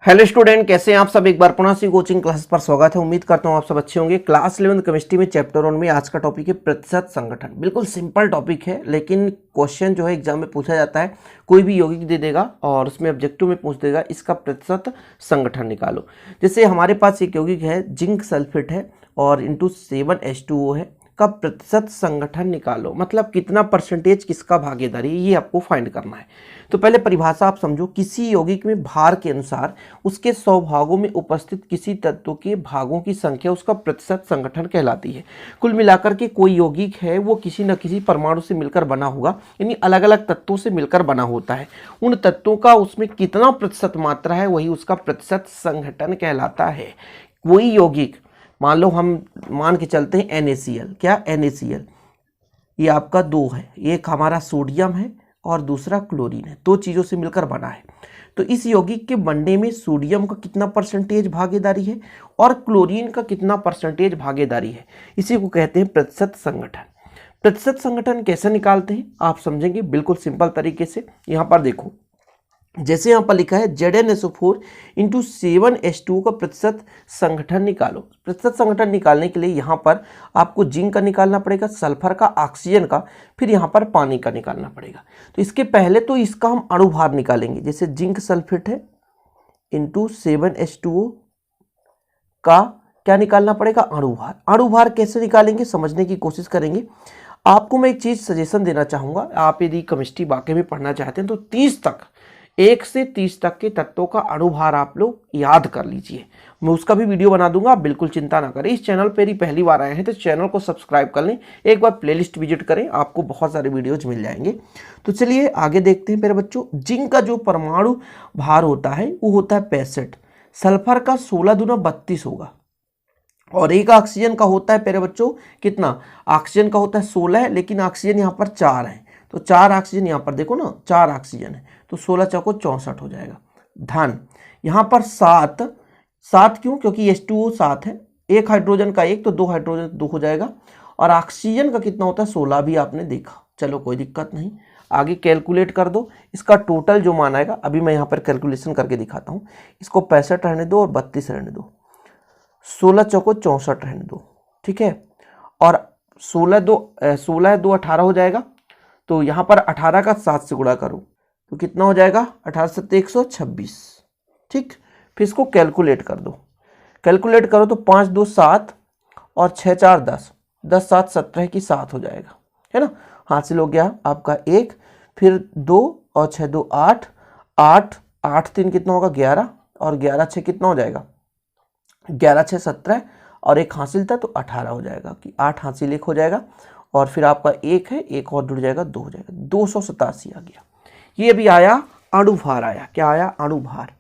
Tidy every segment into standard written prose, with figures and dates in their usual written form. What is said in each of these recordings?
Hello student, कैसे हैं आप सब। एक बार पुनः से कोचिंग क्लासेस पर स्वागत है। उम्मीद करता हूं आप सब अच्छे होंगे। क्लास 11 केमिस्ट्री में चैप्टर 1 में आज का टॉपिक है प्रतिशत संगठन। बिल्कुल सिंपल टॉपिक है, लेकिन क्वेश्चन जो है एग्जाम में पूछा जाता है। कोई भी यौगिक दे देगा और उसमें ऑब्जेक्टिव में पूछ देगा इसका प्रतिशत संगठन निकालो। जैसे हमारे पास एक यौगिक है जिंक सल्फेट है और इंटू 7H2O है का प्रतिशत संगठन निकालो, मतलब कितना परसेंटेज किसका भागीदारी, ये आपको फाइंड करना है। तो पहले परिभाषा आप समझो। किसी यौगिक में भार के अनुसार उसके 100 भागों में उपस्थित किसी तत्व के भागों की संख्या उसका प्रतिशत संगठन कहलाती है। कुल मिलाकर के कोई यौगिक है वो किसी न किसी परमाणु से मिलकर बना होगा, यानी अलग अलग तत्वों से मिलकर बना होता है। उन तत्वों का उसमें कितना प्रतिशत मात्रा है वही उसका प्रतिशत संगठन कहलाता है। कोई यौगिक मान लो, हम मान के चलते हैं NaCl, क्या NaCl ये आपका 2 है, एक हमारा सोडियम है और दूसरा क्लोरीन है, 2 चीज़ों से मिलकर बना है। तो इस यौगिक के बनने में सोडियम का कितना परसेंटेज भागीदारी है और क्लोरीन का कितना परसेंटेज भागीदारी है, इसी को कहते हैं प्रतिशत संगठन। प्रतिशत संगठन कैसे निकालते हैं आप समझेंगे बिल्कुल सिंपल तरीके से। यहाँ पर देखो, जैसे यहाँ पर लिखा है ZnSO4 इंटू 7H2O का प्रतिशत संगठन निकालो। प्रतिशत संगठन निकालने के लिए यहाँ पर आपको जिंक का निकालना पड़ेगा, सल्फर का, ऑक्सीजन का, फिर यहाँ पर पानी का निकालना पड़ेगा। तो इसके पहले तो इसका हम अणुभार निकालेंगे। जैसे जिंक सल्फेट है इंटू 7H2O का क्या निकालना पड़ेगा, अणुभार। अणुभार कैसे निकालेंगे समझने की कोशिश करेंगे। आपको मैं एक चीज़ सजेशन देना चाहूँगा, आप यदि केमिस्ट्री वाकई में पढ़ना चाहते हैं तो 30 तक 1 से 30 तक के तत्वों का अणुभार आप लोग याद कर लीजिए। मैं उसका भी वीडियो बना दूंगा, आप बिल्कुल चिंता ना करें। इस चैनल पर ही पहली बार आए हैं तो चैनल को सब्सक्राइब कर लें, एक बार प्लेलिस्ट विजिट करें, आपको बहुत सारे वीडियोज मिल जाएंगे। तो चलिए आगे देखते हैं मेरे बच्चों। जिंक का जो परमाणु भार होता है वो होता है 65, सल्फर का 16 दूना 32 होगा और एक ऑक्सीजन का होता है मेरे बच्चों कितना, ऑक्सीजन का होता है 16 है, लेकिन ऑक्सीजन यहाँ पर 4 है तो 4 ऑक्सीजन यहाँ पर देखो ना, 4 ऑक्सीजन है तो 16 चौको 64 हो जाएगा। धन यहाँ पर 7 क्यों, क्योंकि H2O 7 है, एक हाइड्रोजन का 1 तो 2 हाइड्रोजन 2 हो जाएगा। और ऑक्सीजन का कितना होता है 16 भी आपने देखा। चलो कोई दिक्कत नहीं, आगे कैलकुलेट कर दो। इसका टोटल जो मान आएगा अभी मैं यहाँ पर कैलकुलेशन करके दिखाता हूँ। इसको 65 रहने दो और 32 रहने दो, 16 चौको 64 रहने दो, ठीक है। और 16 2 18 हो जाएगा, तो यहाँ पर 18 का 7 से गुणा करो तो कितना हो जाएगा, 18 7 126, ठीक। फिर इसको कैलकुलेट कर दो, कैलकुलेट करो तो 5 2 7 और 6 4 10, 10 7 17 की 7 हो जाएगा, है ना। हासिल हो गया आपका 1, फिर 2 और 6 2 8, 8 8 3 कितना होगा 11 और 11 6 कितना हो जाएगा, 11 6 17 और एक हासिल था तो 18 हो जाएगा कि 8 हासिल 1 हो जाएगा और फिर आपका 1 है, 1 और जुड़ जाएगा 2 हो जाएगा, 287 आ गया। ये अभी आया अणुभार, आया क्या आया, अणुभार।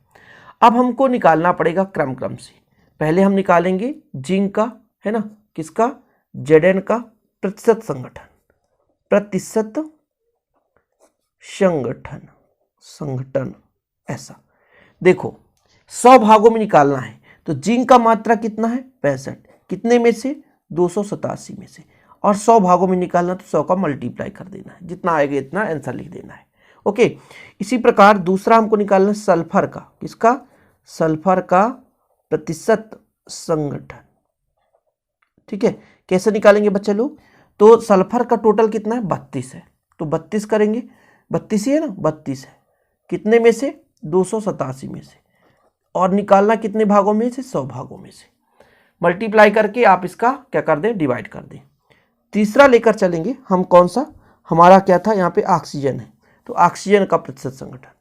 अब हमको निकालना पड़ेगा क्रम से। पहले हम निकालेंगे जिंक का, है ना, किसका, Zn का प्रतिशत संगठन, प्रतिशत संगठन ऐसा देखो 100 भागों में निकालना है तो जिंक का मात्रा कितना है 65, कितने में से 287 में से, और 100 भागों में निकालना तो 100 का मल्टीप्लाई कर देना है, जितना आएगा इतना आंसर लिख देना है। ओके, इसी प्रकार दूसरा हमको निकालना है सल्फर का, किसका, सल्फर का प्रतिशत संगठन, ठीक है। कैसे निकालेंगे बच्चे लोग, तो सल्फर का टोटल कितना है 32 है तो 32 करेंगे, 32 ही है ना, 32 है, कितने में से 287 में से, और निकालना कितने भागों में से 100 भागों में से, मल्टीप्लाई करके आप इसका क्या कर दें, डिवाइड कर दें। तीसरा लेकर चलेंगे हम, कौन सा, हमारा क्या था यहाँ पे ऑक्सीजन है, तो ऑक्सीजन का प्रतिशत संगठन,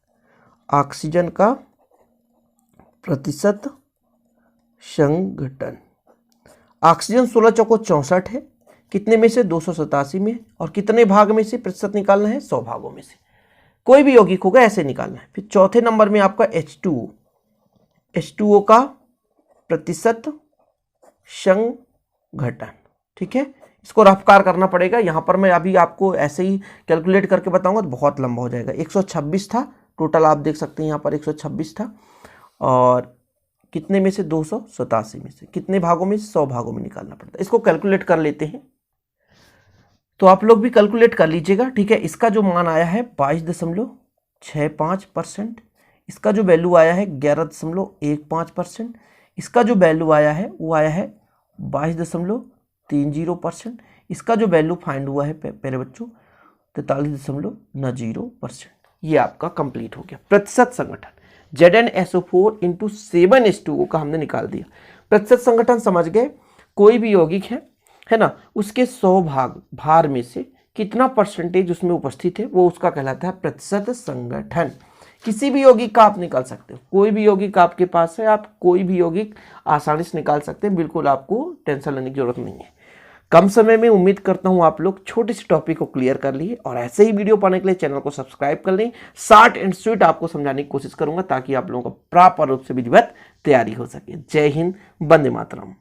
ऑक्सीजन का प्रतिशत संगठन, ऑक्सीजन 16 चौको 64 है, कितने में से 287 में, और कितने भाग में से प्रतिशत निकालना है 100 भागों में से, कोई भी यौगिक होगा ऐसे निकालना है। फिर चौथे नंबर में आपका H2O का प्रतिशत संगठन, ठीक है। इसको रफ्कार करना पड़ेगा, यहाँ पर मैं अभी आपको ऐसे ही कैलकुलेट करके बताऊंगा तो बहुत लंबा हो जाएगा। 126 था टोटल, आप देख सकते हैं यहाँ पर 126 था, और कितने में से 287 में से, कितने भागों में, 100 भागों में निकालना पड़ता है। इसको कैलकुलेट कर लेते हैं, तो आप लोग भी कैलकुलेट कर लीजिएगा, ठीक है। इसका जो मान आया है 22.65%, इसका जो वैल्यू आया है 11.15%। इसका जो वैल्यू आया है वो आया है 22.30%। इसका जो वैल्यू फाइंड हुआ है प्यारे बच्चों 43.90%। ये आपका कंप्लीट हो गया। प्रतिशत संगठन Zn SO4 × 7H2O का हमने निकाल दिया। प्रतिशत संगठन समझ गए, कोई भी यौगिक है ना, उसके 100 भार में से कितना परसेंटेज उसमें उपस्थित है वो उसका कहलाता है प्रतिशत संगठन। किसी भी यौगिक का आप निकाल सकते हो, कोई भी यौगिक आपके पास है, आप कोई भी यौगिक आसानी से निकाल सकते हैं, बिल्कुल आपको टेंशन लेने की जरूरत नहीं है। कम समय में उम्मीद करता हूं आप लोग छोटे से टॉपिक को क्लियर कर लिए, और ऐसे ही वीडियो पाने के लिए चैनल को सब्सक्राइब कर लें। शॉर्ट एंड स्वीट आपको समझाने की कोशिश करूंगा ताकि आप लोगों को प्रॉपर रूप से विधिवत तैयारी हो सके। जय हिंद, वंदे मातरम।